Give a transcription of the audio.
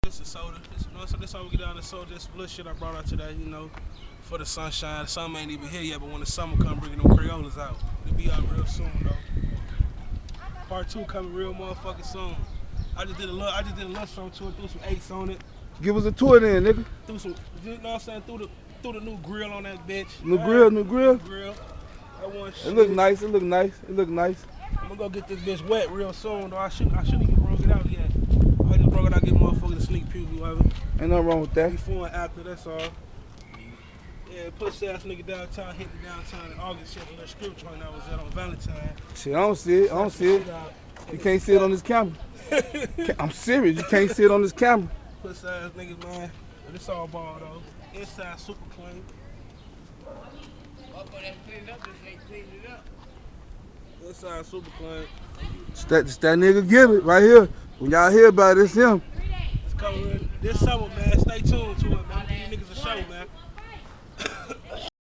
This is soda. This how we get down to soda. This bullshit I brought out today, you know, for the sunshine. The summer ain't even here yet, but when the summer come, bringing them Crayolas out. It'll be out real soon, though. Part 2 coming real motherfucking soon. I just did a lunch from to it, threw some eggs on it. Give us a tour then, nigga. Threw some, you know what I'm saying? Threw the new grill on that bitch. New grill. That one shit. It look nice. I'm gonna go get this bitch wet real soon, though. I shouldn't even broke it out yet. I just broke it out, give motherfuckers a sneak preview of it. Ain't nothing wrong with that. Before and after, that's all. Yeah, pussy ass nigga downtown, hit me downtown in August, shit, the script joint I was at on Valentine. Shit, I don't see it. You can't see it on this camera. I'm serious. You can't see it on this camera. Pussy ass niggas, man. But it's all ball, though. Inside super clean. Inside super clean. It's that nigga Give It right here. When y'all hear about it, it's him. It's coming this summer, man. Stay tuned to it, man. Give you niggas a show, man.